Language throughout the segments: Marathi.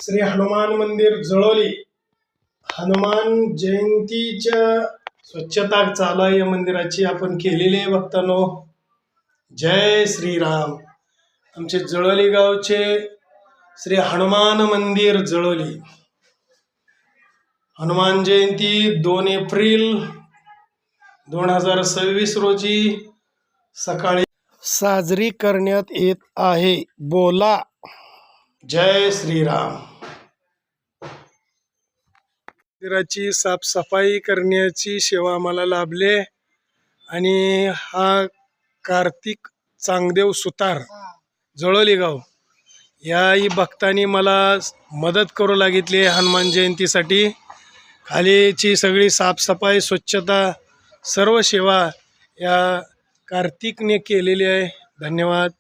श्री हनुमान मंदिर जळोली हनुमान जयंतीच्या स्वच्छता चालू आहे या मंदिराची आपण केलेली आहे भक्तांनो. जय श्रीराम. आमचे जळोली गावचे श्री हनुमान मंदिर जळोली. हनुमान जयंती 2 एप्रिल 2026 रोजी सकाळी साजरी करण्यात येत आहे. बोला जय श्रीराम. मंदिराची साफसफाई करण्याची सेवा आम्हाला लाभले आणि हा कार्तिक चांगदेव सुतार जळोली गाव याही भक्तांनी मला मदत करू लागितली हनुमान जयंतीसाठी. खालीची सगळी साफसफाई स्वच्छता सर्व सेवा या कार्तिकने केलेली आहे. धन्यवाद.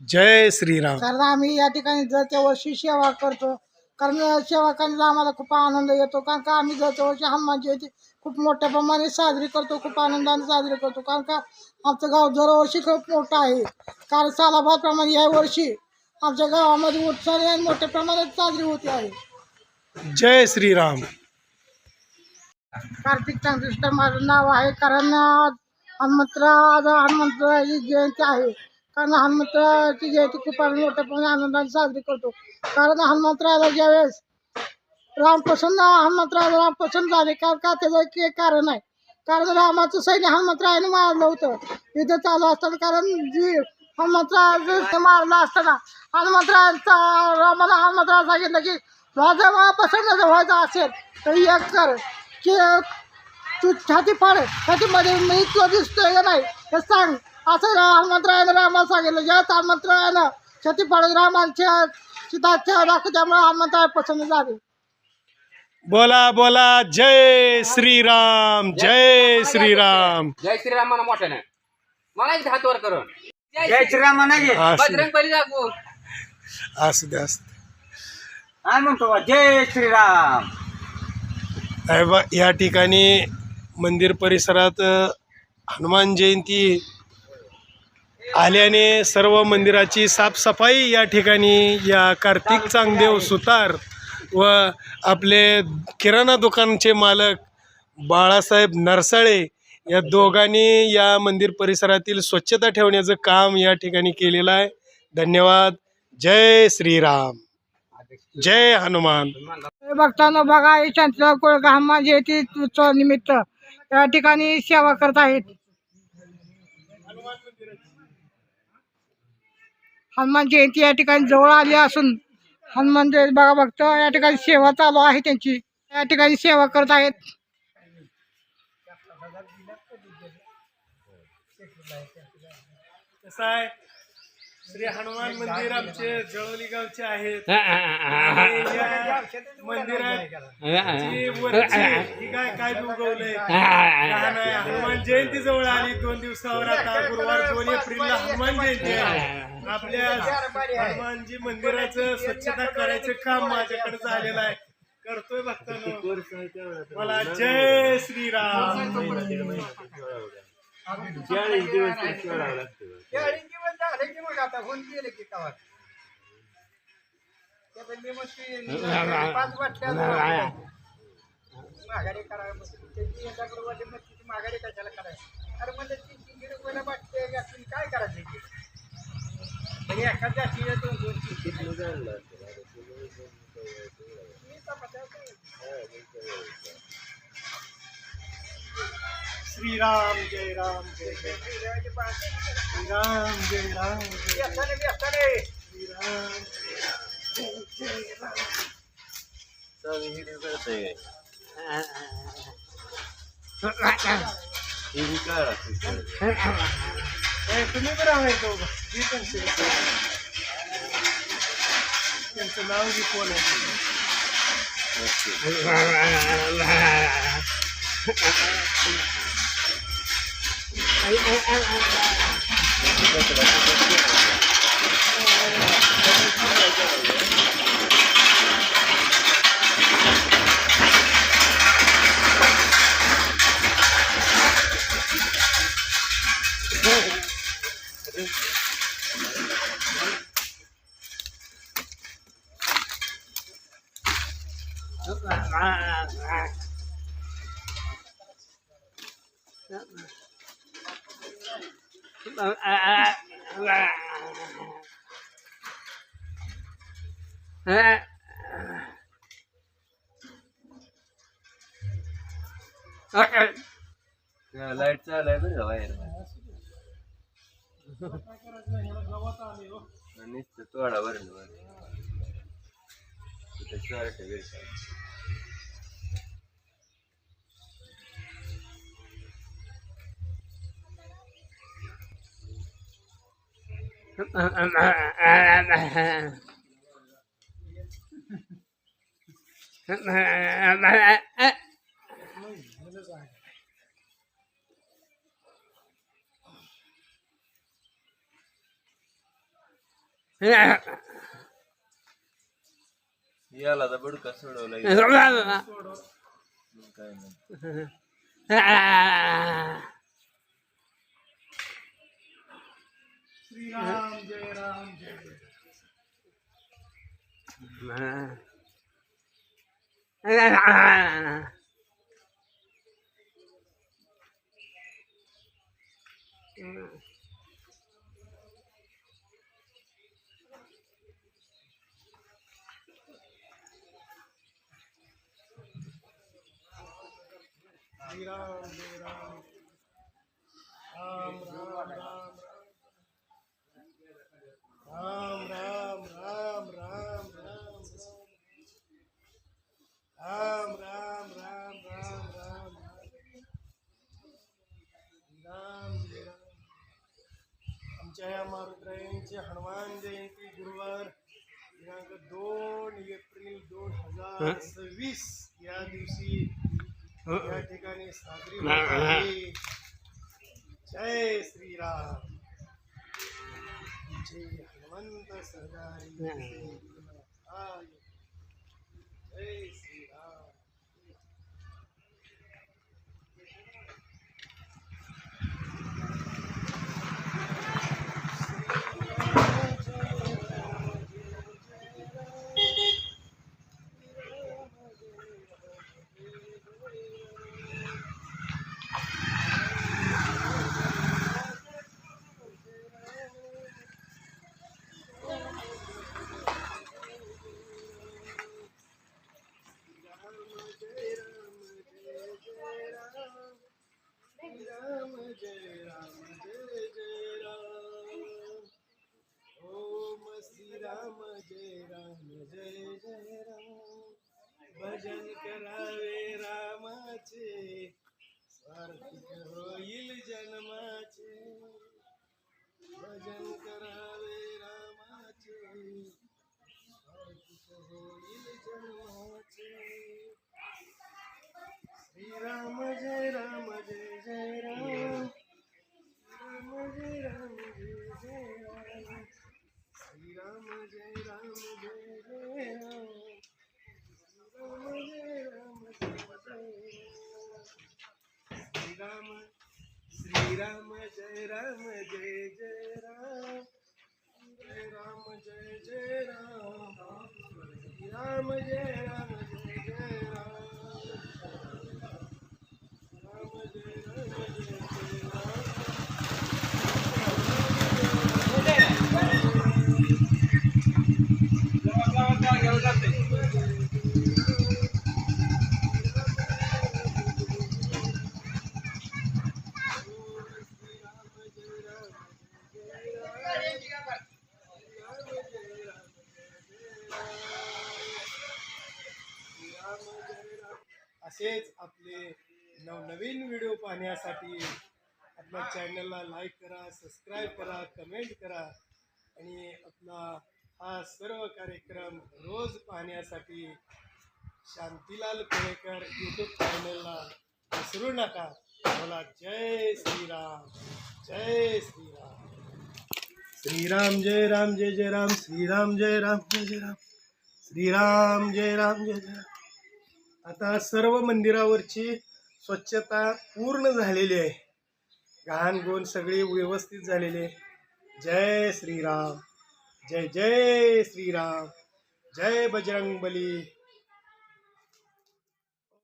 जय श्रीराम. कारण आम्ही या ठिकाणी दरच्या वर्षी सेवा करतो, कारण सेवा करण्याचा आम्हाला खूप आनंद येतो. कारण का आम्ही दरच्या वर्षी हनुमान जयंती खूप मोठ्या प्रमाणे साजरी करतो, खूप आनंदाने साजरी करतो. कारण का आमचं गाव दरवर्षी खूप मोठं आहे. कारण सालाबादप्रमाणे या वर्षी आमच्या गावामध्ये उत्साह आणि मोठ्या प्रमाणात साजरी होते आहे. जय श्रीराम. कार्तिक चांगदेव माझं नाव आहे. कारण हनुमंतराची जयंती आहे. कारण हनुमंतराची जयंती खूप आम्ही मोठ्या प्रमाणात आनंदाने साजरी करतो. कारण हनुमंतराला ज्यावेळेस रामप्रसन्न झाले, कारण का त्याचं एक कारण आहे. कारण रामाचं सैन्य हनुमंतरायाने मारलं होतं युद्ध चालू असताना. कारण जी हनुमंतराय मारलं असताना हनुमंतराला सांगितलं की राजा मला प्रसन्न व्हायचा असेल तर एक कर की तू छाती फाड, छातीमध्ये मी तुला दिसतोय का नाही हे सांग, असं हनुमंतरायानं रामाला सांगितलं. ज्यात हनुमंतरायानं छाती फाडून रामांच्या सीताच्या दाखव, त्यामुळे हनुमंतराय प्रसन्न झाले. बोला बोला जय श्रीराम. जय श्रीराम. जय श्रीराम म्हणा मोठ्याने, मला एक हात वर करून जय श्रीराम म्हणा की बजरंग बली दाखवू. असू दे असू दे. काय म्हणतो बा? जय श्रीराम. या ठिकाणी मंदिर परिसरात हनुमान जयंती आल्याने सर्व मंदिराची साफसफाई या ठिकाणी या कार्तिक चांगदेव सुतार व आपले किराणा दुकानचे मालक बाळासाहेब नरसाळे या दोघांनी या मंदिर परिसरातील स्वच्छता ठेवण्याचं काम या ठिकाणी केलेलं आहे. धन्यवाद. जय श्रीराम. जय हनुमान. बघताना बघा हे शांतीराव कोळगा हनुमान जयंती उत्सव निमित्त या ठिकाणी सेवा करत आहेत. हनुमान जयंती या ठिकाणी जवळ आली असून हनुमान जयंती बघा बघता या ठिकाणी सेवा चालू आहे त्यांची. या ठिकाणी सेवा करत आहेत. कसं आहे, श्री हनुमान मंदिर आमचे जळोली गावचे आहेत. मंदिरात ही काय उगवलंय हनुमान जयंती जवळ आली. 2 दिवसावर आता गुरुवार 2 एप्रिलला हनुमान जयंती आहे. आपल्या हनुमानजी मंदिराचं स्वच्छता करायचं काम माझ्याकडे झालेलं आहे. करतोय भक्तांनो. मला जय श्रीराम. 40 दिवस करावं लागतं. काय करायचं श्रीराम जय राम जय जय श्रीराम जय राम जय श्रीराम तुम्ही बरं आहे तो त्यांचं नाव बी कोण आहे. लाईट चालू बरं बाहेर नुसतं तोडा बरं तिथं शॉर्ट वेळ याला तर बुडका सोडवला काय नाही श्रीराम जय राम जय श्रीराम जय राम राम राम राम राम राम राम राम राम राम राम राम जय राम. आमच्या या मारुतरायांची हनुमान जयंती गुरुवार दिनांक 2 एप्रिल 2026 या दिवशी या ठिकाणी साजरी होत आहे. जय श्रीराम जय हनुमंत सरदारी जय श्रीराम. राम जय राम जय जय राम. ओम श्री राम जय राम जय जय राम. भजन करावे रामाचे सार्थक होईल जन्माचे. भजन करावे रामाचे सार्थक होईल जन्माचे. श्रीराम जय राम जय जय राम. राम जय राम जय जय राम. श्रीराम जय राम जय जय राम. राम जय राम जय जय राम. श्रीराम जय राम जय जय राम. जय राम जय जय राम. श्रीराम जय राम जय जय राम. असेच आपले नवनवीन व्हिडिओ पाहण्यासाठी आपल्या चॅनलला लाईक करा, सबस्क्राईब करा, कमेंट करा आणि आपला हा सर्व कार्यक्रम रोज पाहण्यासाठी शांतीलाल कोळेकर यूट्यूब चॅनलला विसरू नका. बोला जय श्रीराम जय श्रीराम. श्रीराम जय राम जय जय राम. श्रीराम जय राम जय जय राम. श्रीराम जय राम जय जय राम. आता सर्व मंदिरावरची स्वच्छता पूर्ण झालेली आहे. घाण गोण सगळी व्यवस्थित झालेली आहे. जय श्रीराम जय जय श्रीराम. जय बजरंगबली.